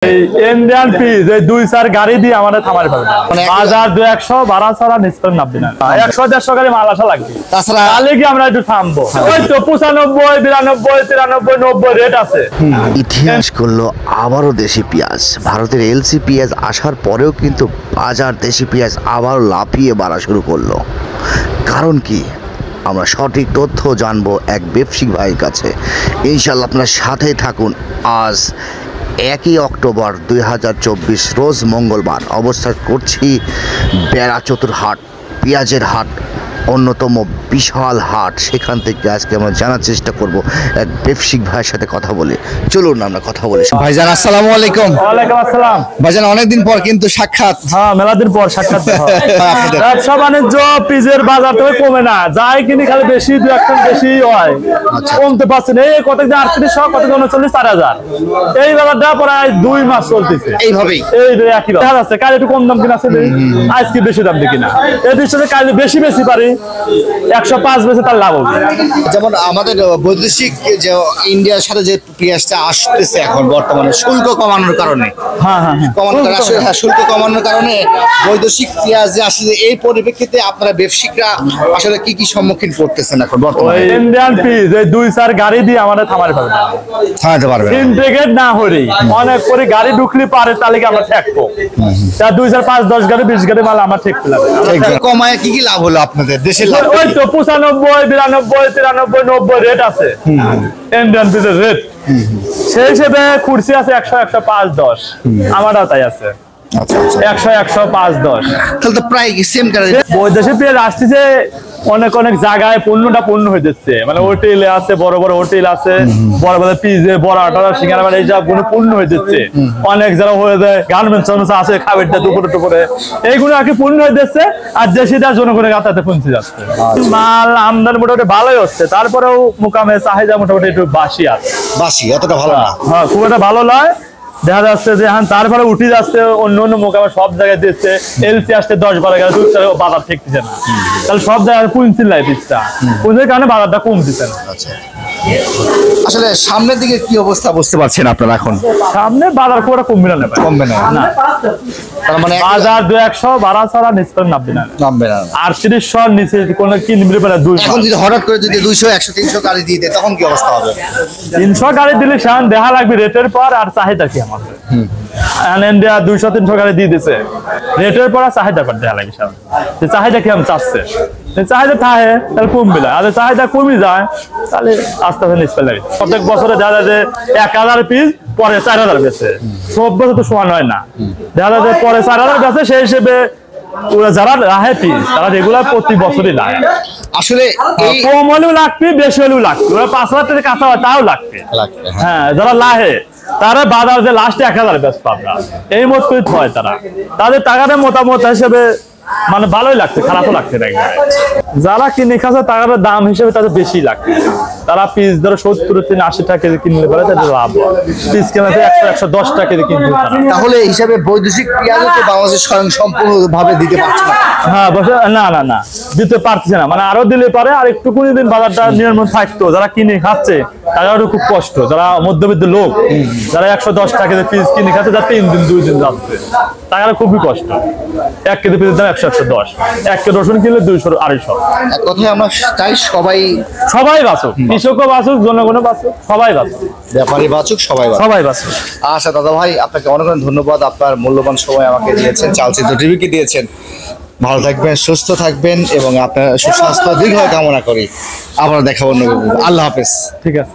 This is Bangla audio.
ইন্ডিয়ান পিস এই 2-4 গাড়ি দিয়ে আমাদের থামার পাবে মানে 1200 ভাড়া ছাড়া নিষ্পন্ন নাববে না 100-150 গাড়ি মাল আসা লাগবে তাছাড়া তাহলে কি আমরা একটু থামবো ওই তো 95 92 93 90 রেট আছে। ইতিহাস করলো আবারও দেশি পেঁয়াজ। ভারতের এলসি পেঁয়াজ আসার পরেও কিন্তু বাজার দেশি পেঁয়াজ আবার লাফিয়ে বাড়া শুরু করলো। কারণ কি আমরা সঠিক তথ্য জানবো এক ব্যবসায়িক ভাইয়ের কাছে। ইনশাআল্লাহ আপনার সাথেই থাকুন। আজ 1 অক্টোবর 2024 রোজ মঙ্গলবার অবস্থান করছি বেড়াচতুর হাট, পেঁয়াজের হাট, অন্যতম বিশাল হাট। সেখান থেকে আজকে আমরা জানার চেষ্টা করব এক ব্যবসায়িক ভাইয়ের সাথে কথা বলে। চলুন আমরা কথা বলি। ভাইজান আসসালামু আলাইকুম। ওয়ালাইকুম আসসালাম। ভাইজান অনেকদিন পর কিন্তু সাক্ষাৎ। হ্যাঁ মেলাদিন পর সাক্ষাৎ। ব্যবসা বাণিজ্য পিজের বাজার থেকে কমে না, যাই কিনি খালি বেশি 2-1 বেশি হয়, কমতে পারছে না। এই কতদিন 3800 কতদিন 39 4000 এই বাজারটা প্রায় 2 মাস চলতেছে এইভাবেই এই একই দেখা যাচ্ছে। কাল একটু কম দাম কিনা আছে, আজকে বেশি দাম দেখি না। এই বিষয়ে কাল বেশি পারি 105 বেশি তার লাভ হবে। যেমন আমাদের বৈদেশিক যে ইন্ডিয়ার সাথে যে পেঁয়াজটা আসতেছে এখন বর্তমানে শুল্ক কমানোর কারণে, শুল্ক কমানোর কারণে বৈদেশিক পেঁয়াজ যে আসছে, এই পরিপ্রেক্ষিতে আপনারা ব্যবসায়িকরা আসলে কি কি সম্মুখীন করতেছেন এখন বর্তমানে? ইন্ডিয়ান পিস এই 2-4 গাড়ি দিয়ে আমাদের থামাতে পারবে ইন্টিগ্রেট না হলেই অনেক করে গাড়ি ঢুকলি পারে তাহলে আমরা ঠেকবো। তা 2-4 5-10 গাড়ি 20 গাড়ি মাল আমার ঠেকতে লাগবে। কমায় কি কি লাভ হলো আপনাদের দেশের? ওই তো 95 92 93 90 রেট আছে ইন্ডিয়ান পিসের রেট। সেই হিসেবে কুরসি আছে 100 105 10 আমারও তাই আছে 100 105 10। তাহলে তো প্রায় সেম কারে বৈদেশিক পেঁয়াজ আসতেছে অনেক জায়গায় পূর্ণ হয়ে যাচ্ছে। মানে হোটেলে আছে, বড় হোটেল আছে, বড় পিজে বড় আটা সিঙ্গারা মানে এইসব পূর্ণ হয়ে যাচ্ছে। অনেক যারা হয়ে যায় গার্মেন্টস আছে খাবারটা দুপুরে এইগুলো আর কি পূর্ণ হয়ে যাচ্ছে। আর দেশিটা জনগণের গাতাতে পৌঁছে যাচ্ছে। মাল আমদানি মোটামুটি ভালোই হচ্ছে, তারপরেও মোকামে চাহিদা মোটামুটি একটু বাসি আছে। বাসি অতটা ভালো না, হ্যাঁ খুব একটা ভালো নয়। দেখা যাচ্ছে যে এখন তারপরে উঠে যাচ্ছে অন্য মোকামে সব জায়গায় দিচ্ছে। এলসি আসছে 10-12 গেলে বাজার ঠেকতেছে না, তাহলে সব জায়গায় পুঁজির লাই পিসটা পুঁজির কারণে বাজারটা কমতেছে না। আসলে সামনের দিকে কি অবস্থা বুঝতে পারছেন আপনারা? এখন সামনে বাজার খুব একটা কমবে না, তার মানে বাজার 200 ভাড়া ছাড়া নিষ্পন্ন নামবে না 3800 নিচে কোনো কি নিবে পারে। এখন যদি হঠাৎ করে যদি 200 100 300 গাড়ি দিয়ে দেয় তখন কি অবস্থা হবে? 300 গাড়ি দিলে সান দেখা লাগবে রেটের পর আর চাহিদা কি আমাদের। ইন্ডিয়া 200-300 গাড়ি দিয়ে দিছে, রেটের পর চাহিদা পর দেখা লাগবে সান যে চাহিদা কি আমি চাচ্ছে। চাহিদা থাকে তাহলে কমবে না, আর চাহিদা কমে যায় তাহলে আস্তে আস্তে নিষ্পন্ন লাগবে। প্রত্যেক বছরে দেখা যায় যে 1000 পিস পরে 4000 বেচে, সব বছর তো সমান হয় না। দেখা যায় যে পরে 4000 বেচে, সেই হিসেবে যারা রাহে পিস তারা রেগুলার প্রতি বছরই লাগে। আসলে কম হলেও লাগবে, বেশি হলেও লাগবে। 5000 থেকে কাঁচা হয় তাও লাগবে। হ্যাঁ যারা লাহে তারা বাজার যে লাস্টে 1000 বেচতে পারবে এই মত করে হয় তারা, তাদের টাকাটা মতামত হিসেবে মানে ভালোই লাগছে, খারাপও লাগছে না। যারা কিনে খাচ্ছে টাকার দাম হিসেবে তাদের বেশি লাগছে। তারা পিস ধরো 70-80 টাকা কেজি কিনলে পারে, তাদের লাভ। পিস কেনাতে 100-110 টাকা কেজি কিনতে পারে। তাহলে এই হিসাবে বৈদেশিক পেঁয়াজ তো বাংলাদেশ সম্পূর্ণভাবে দিতে পারছে না। হ্যাঁ না দিতে পারছে না, মানে আরো দিলে পারে। আর একটুকুনি দিন বাজারটা নিয়ন্ত্রণ থাকতো। যারা কিনে খাচ্ছে তাদেরও খুব কষ্ট, যারা মধ্যবিত্ত লোক, যারা 110 টাকা কেজি পিস কিনে খাচ্ছে, যারা 3 দিন 2 দিন যাচ্ছে, তাদের খুবই কষ্ট। 1 কেজি পিসের দাম 100-110, 1 কেজি রসুন কিনলে 200-250। এক কথায় আমরা চাই সবাই বাঁচুক, কৃষকও বাঁচুক, জনগণও বাঁচুক, সবাই বাঁচুক, ব্যাপারী বাঁচুক, সবাই বাঁচুক। আচ্ছা দাদা ভাই, আপনাকে অনেক ধন্যবাদ। আপনার মূল্যবান সময় আমাকে দিয়েছেন, চালচিত্র টিভিকে দিয়েছেন। ভালো থাকবেন, সুস্থ থাকবেন এবং আপনার সুস্বাস্থ্য দীর্ঘ কামনা করি। আবার দেখা অন্য। আল্লাহ হাফেজ। ঠিক আছে।